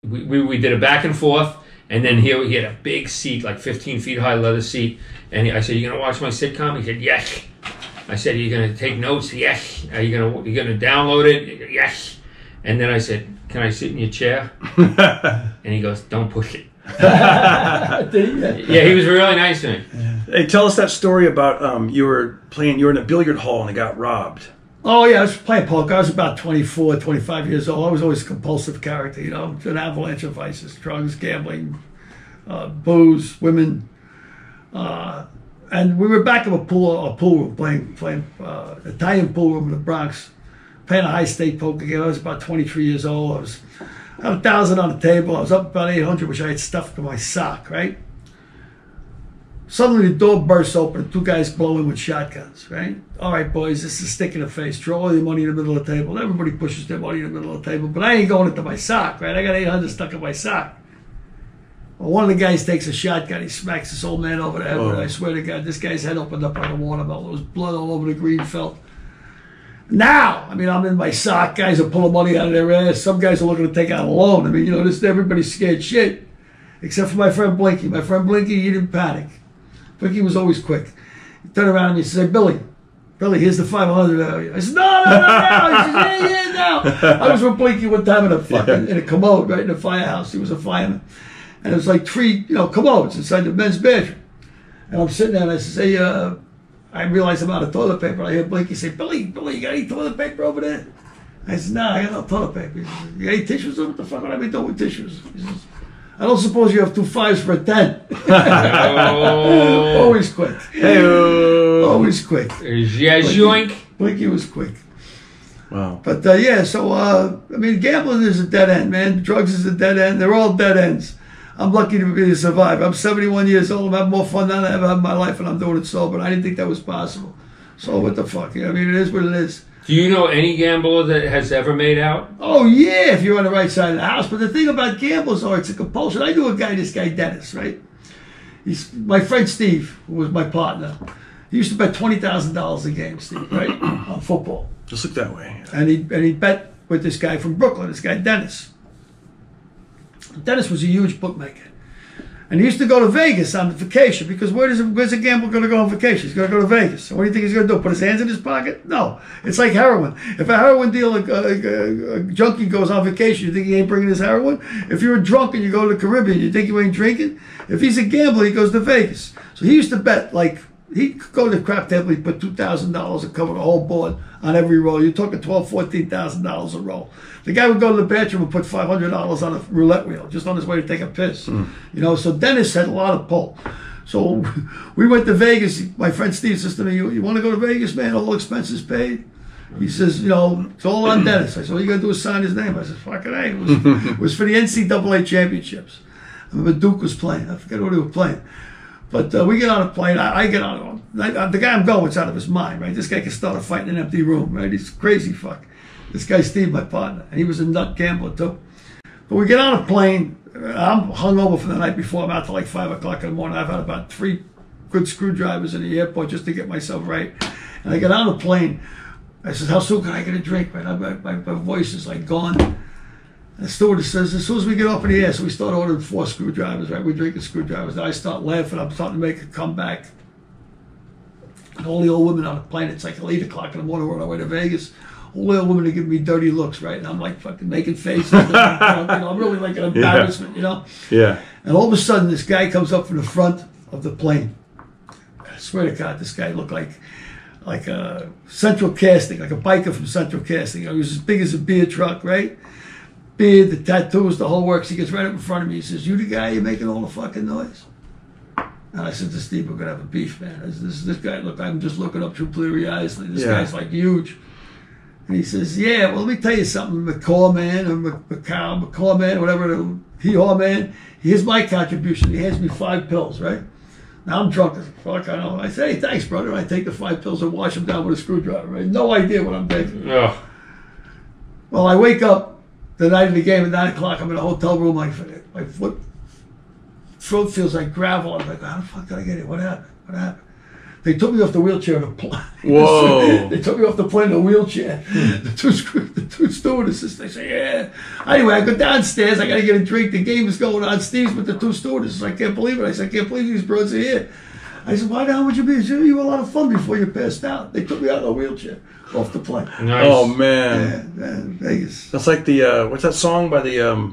we did a back and forth, and then he had a big seat, like 15 feet high leather seat, and I said, "You gonna watch my sitcom?" He said, "Yes." I said, "Are you gonna take notes?" "Yes." "Are you gonna download it?" "Yes." And then I said, "Can I sit in your chair?" And he goes, "Don't push it." Yeah, he was really nice to me. Hey, tell us that story about you were in a billiard hall and it got robbed. Oh, yeah, I was playing poker. I was about 24, 25 years old. I was always a compulsive character, you know, an avalanche of vices, drugs, gambling, booze, women. And we were back of a pool room, playing Italian pool room in the Bronx, playing a high-stake poker game. I was about 23 years old. I had 1,000 on the table. I was up about 800, which I had stuffed in my sock, right? Suddenly the door bursts open, 2 guys blowing with shotguns, right? All right, boys, this is a stick in the face. Throw all your money in the middle of the table. Everybody pushes their money in the middle of the table, but I ain't going into my sock, right? I got 800 stuck in my sock. Well, one of the guys takes a shotgun. He smacks this old man over the head. I swear to God, this guy's head opened up like a watermelon. There was blood all over the green felt. Now, I mean, I'm in my sock. Guys are pulling money out of their ass. Some guys are looking to take out a loan. I mean, you know, everybody's scared shit, except for my friend Blinky. My friend Blinky, he didn't panic. Blinky was always quick. He turned around and he said, Billy, here's the 500. I said, no. He said, yeah, no. I was with Blinky one time in a commode, right in the firehouse. He was a fireman. And it was like 3, commodes inside the men's bedroom. And I'm sitting there and I say, hey, I realized I'm out of toilet paper. I hear Blinky say, Billy, you got any toilet paper over there? I said, nah, I got no toilet paper. He says, you got any tissues? What the fuck would I be doing with tissues? He says, I don't suppose you have 2 5s for a 10. Always quick. Hey-o. Always quick. Blinky was quick. Wow. But I mean, gambling is a dead end, man. Drugs is a dead end. They're all dead ends. I'm lucky to survive. I'm 71 years old. I'm having more fun than I ever had in my life, and I'm doing it sober. I didn't think that was possible. So what the fuck? I mean, it is what it is. Do you know any gambler that has ever made out? Oh, yeah, if you're on the right side of the house. But the thing about gamblers, it's a compulsion. I knew this guy Dennis, right? He's my friend Steve, who was my partner. He used to bet $20,000 a game, Steve, right? On football. Just look that way. And he bet with this guy from Brooklyn, this guy Dennis. Dennis was a huge bookmaker. And he used to go to Vegas on vacation because where's a gambler going to go on vacation? He's going to go to Vegas. What do you think he's going to do? Put his hands in his pocket? No. It's like heroin. If a heroin dealer, a junkie goes on vacation, you think he ain't bringing his heroin? If you're a drunk and you go to the Caribbean, you think you ain't drinking? If he's a gambler, he goes to Vegas. So he used to bet, like, he'd go to the crap table, he'd put $2,000 and cover the whole board on every roll. You're talking $12,000, $14,000 a roll. The guy would go to the bathroom and put $500 on a roulette wheel just on his way to take a piss. So Dennis had a lot of pull. So we went to Vegas. My friend Steve says to me, you want to go to Vegas, man? All expenses paid. He says, it's all on Dennis. I said, all you got to do is sign his name. I said, fucking A. It was for the NCAA championships. I remember Duke was playing. I forget what he was playing. But we get on a plane. I get on. The guy I'm going with is out of his mind, right? This guy can start a fight in an empty room, right? He's crazy fuck. This guy Steve, my partner, and he was a nut gambler too. But we get on a plane. I'm hungover from the night before. I'm out till like 5 o'clock in the morning. I've had about 3 good screwdrivers in the airport just to get myself right. And I get on the plane. I said, how soon can I get a drink, man? My voice is like gone. And the stewardess says, as soon as we get up in the air, so we start ordering 4 screwdrivers, right? We're drinking screwdrivers. Now I start laughing. I'm starting to make a comeback. And all the old women on the plane, it's like 8 o'clock in the morning, we're on our way to Vegas. All the old women are giving me dirty looks, right? And I'm like fucking making faces. I'm really like an embarrassment, Yeah. And all of a sudden, this guy comes up from the front of the plane. I swear to God, this guy looked like a Central Casting, like a biker from Central Casting. He was as big as a beer truck, right? Beard, the tattoos, the whole works. He gets right up in front of me. He says, you the guy you're making all the fucking noise? And I said to Steve, we're going to have a beef, man. This guy, look, I'm just looking up through bleary eyes. This guy's like huge. And he says, yeah, well, let me tell you something, McCaw man, or McCaw man, whatever, hee-haw man. Here's my contribution. He hands me 5 pills, right? Now I'm drunk as fuck, I know. I say, hey, thanks, brother. And I take the 5 pills and wash them down with a screwdriver, right? No idea what I'm taking. Oh. Well, I wake up the night of the game at 9 o'clock. I'm in a hotel room. My throat feels like gravel. I'm like, how the fuck did I get here? What happened? They took me off the wheelchair in a plane. Whoa. They took me off the plane in a wheelchair. The two stewardesses, they say, yeah. Anyway, I go downstairs. I got to get a drink. The game is going on. Steve's with the two stewardesses. I can't believe it. I said, I can't believe these bros are here. I said, why the hell would you be? She said, you were a lot of fun before you passed out. They took me out in a wheelchair off the plane. Nice. Oh, man. Yeah, Vegas. That's like the, what's that song by the,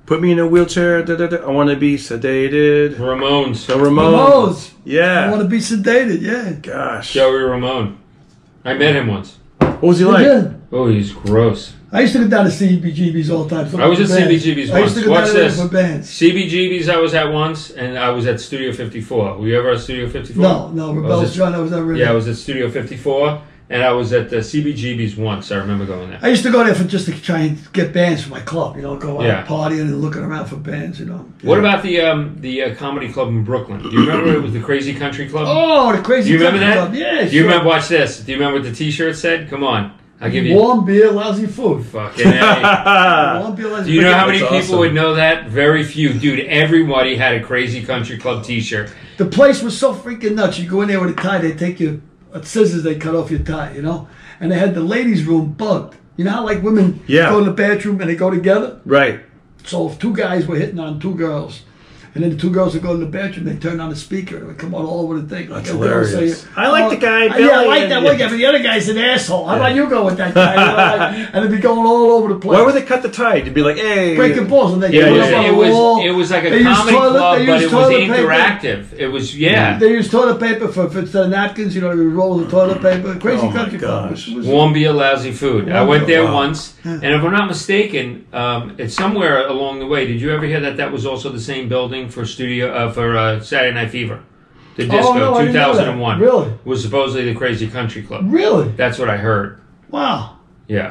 Put Me in a Wheelchair, I Want to Be Sedated. Ramones. The Ramones. I Yeah. want to be sedated, yeah. Gosh. Joey Ramone. I met him once. What was he like? Yeah. Oh, he's gross. I used to go down to CBGB's all the time. I was at CBGB's I used once. to go Watch down there this. for bands. CBGB's I was at once, and I was at Studio 54. Were you ever at Studio 54? No, Rebel's John, I was never in Yeah, I there. was at Studio 54, and I was at the CBGB's once. I remember going there. I used to go there for just to try and get bands for my club, go out Yeah. partying and looking around for bands, What about the comedy club in Brooklyn? Do you remember it was the Crazy Country Club? Oh, the Crazy Do you remember Country that? Club. Yeah, Do you remember? Watch this. Do you remember what the T-shirt said? Come on, I'll give you. Warm beer, lousy food. Fucking A. Warm beer, lousy Do you know how many That's people awesome. would know that? Very few, dude. Everybody had a Crazy Country Club T-shirt. The place was so freaking nuts. You go in there with a tie, they take you, scissors, they cut off your tie, And they had the ladies' room bugged. You know how like women Yeah. go in the bathroom and they go together? Right. So if two guys were hitting on two girls, and then the two girls would go in the bathroom, they turn on the speaker and it would come on all over the thing. That's Like, they'll hilarious. say, I like the guy, Yeah, I Billy, like and- that one guy, but the other guy's an asshole. How about you go with that guy? And it'd be going all over the place. Why would they cut the tie? To be like, hey. breaking balls and they Yeah, go yeah, up on It the wall. was like a They used comedy toilet- club, they but used it was toilet paper. interactive. It was They use toilet paper for instead of napkins. They roll the toilet paper. Crazy Oh, my Country Club. gosh. Was- Warm beer, lousy food. I Warm went beer, there wow. once, and if I'm not mistaken, it's somewhere along the way. Did you ever hear that was also the same building for Saturday Night Fever? The disco, no, I didn't know that. 2001. Really? Was supposedly the Crazy Country Club. Really? That's what I heard. Wow. Yeah.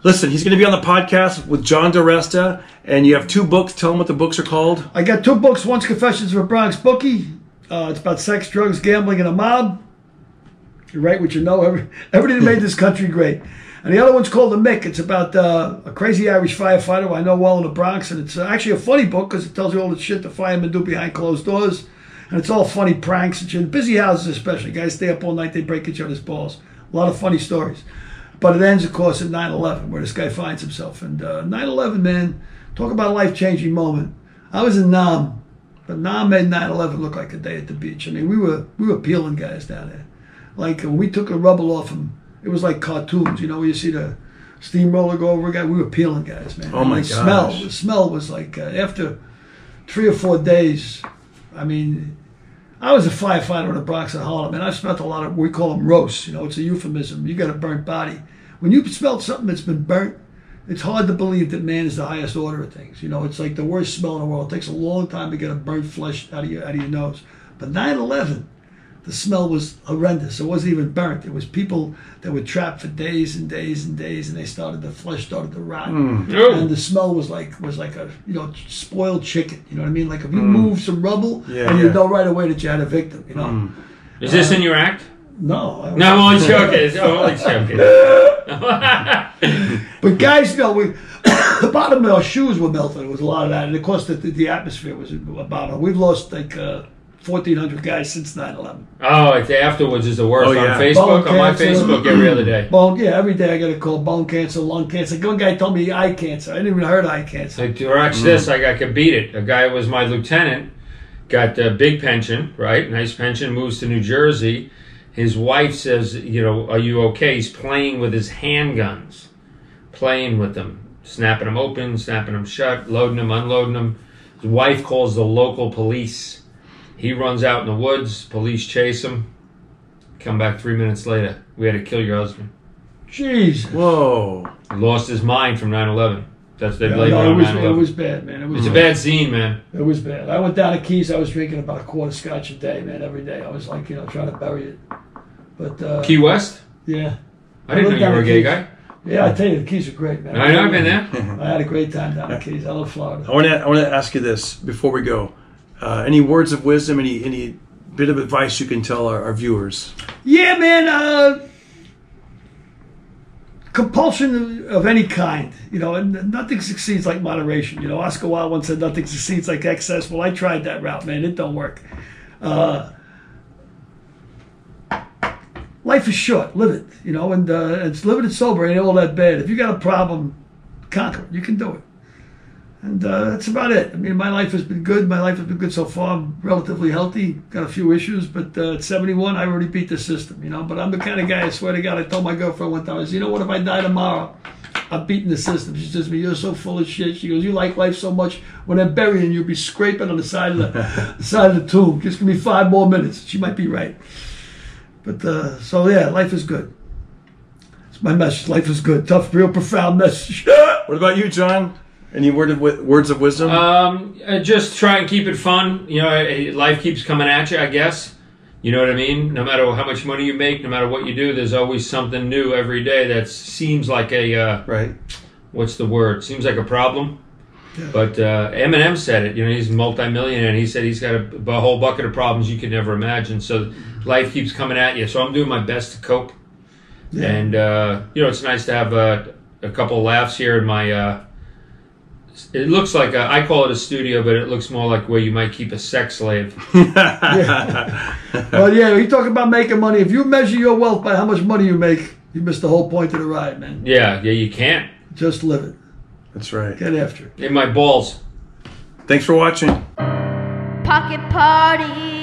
Listen, he's going to be on the podcast with John DeResta, and you have 2 books. Tell him what the books are called. I got 2 books. One's Confessions of a Bronx Bookie. It's about sex, drugs, gambling, and a mob. You write what you know. Everything that made this country great. And the other one's called The Mick. It's about a crazy Irish firefighter who I know well in the Bronx. And it's actually a funny book because it tells you all the shit the firemen do behind closed doors. And it's all funny pranks and shit. Busy houses especially. Guys stay up all night. They break each other's balls. A lot of funny stories. But it ends, of course, at 9/11, where this guy finds himself. And 9/11, man, talk about a life-changing moment. I was in Nam, but Nam made 9/11 look like a day at the beach. I mean, we were peeling guys down there. Like, when we took the rubble off them, it was like cartoons, where you see the steamroller go over a guy. We were peeling guys, man. Oh, my And gosh. The smell was like, after 3 or 4 days, I mean, I was a firefighter in the Bronx and Harlem, and I've smelled a lot of, we call them roasts. It's a euphemism. You got a burnt body. When you smell something that's been burnt, it's hard to believe that man is the highest order of things. It's like the worst smell in the world. It takes a long time to get a burnt flesh out of your nose. But 9/11, the smell was horrendous. It wasn't even burnt. It was people that were trapped for days and days and days, and the flesh started to rot. Oh. And the smell was like a spoiled chicken. You know what I mean? Like if you move some rubble, and you know right away that you had a victim. Is this in your act? No. No, I'm only joking. I'm only joking. But guys, the bottom of our shoes were melted. It was a lot of that, and of course the atmosphere was about it. We've lost like 1,400 guys since 9/11. Oh, it's afterwards is the worst. Oh, yeah. On Facebook, Bone on my cancer. Facebook, every other day. Every day I get a call: bone cancer, lung cancer. One guy told me eye cancer. I didn't even heard eye cancer. Like, to watch this, I could beat it. A guy was my lieutenant, got a big pension, right? Nice pension, moves to New Jersey. His wife says, are you okay? He's playing with his handguns, playing with them, snapping them open, snapping them shut, loading them, unloading them. His wife calls the local police. He runs out in the woods. Police chase him. Come back 3 minutes later. We had to kill your husband. Jesus. Whoa. He lost his mind from 9/11. That's they Yeah, blame it no, on it 9/11. was bad, man. It's a bad scene, man. It was bad. I went down to Keys. I was drinking about a quart of scotch a day, man, every day. I was like, trying to bury it. But Key West? yeah. I didn't know lived you down were a in gay Keys. guy. Yeah, I tell you, the Keys are great, man. I know, I've been there. I had a great time down in Keys. I love Florida. I want to ask you this before we go. Any words of wisdom, any bit of advice you can tell our viewers? Yeah, man. Compulsion of any kind, and nothing succeeds like moderation. Oscar Wilde once said, "Nothing succeeds like excess." Well, I tried that route, man. It don't work. life is short. Live it, you know, and it's living it sober ain't all that bad. If you got a problem, conquer it. You can do it. And that's about it. I mean, my life has been good. My life has been good so far. I'm relatively healthy. Got a few issues, but at 71, I already beat the system, you know. But I'm the kind of guy, I swear to God, I told my girlfriend one time, I said, you know what, if I die tomorrow, I'm beating the system. She says to me, you're so full of shit. She goes, you like life so much. When I'm burying you, you'll be scraping on the side of the side of the tomb. Just give me 5 more minutes. She might be right. But, so yeah, life is good. It's my message. Life is good. Tough, real profound message. What about you, John? Any words of wisdom? Just try and keep it fun. You know, life keeps coming at you, I guess. You know what I mean? No matter how much money you make, no matter what you do, there's always something new every day that seems like a... right. What's the word? Seems like a problem. Yeah. But Eminem said it. You know, he's a multimillionaire, and he said he's got a whole bucket of problems you could never imagine. So life keeps coming at you. So I'm doing my best to cope. Yeah. And, you know, it's nice to have a couple of laughs here in my... it looks like I call it a studio, but it looks more like where you might keep a sex slave. Yeah. Well, yeah, you talk about making money. If you measure your wealth by how much money you make, you miss the whole point of the ride, man. Yeah, you can't. Just live it. That's right. Get after it. In my balls. Thanks for watching. Pocket Party.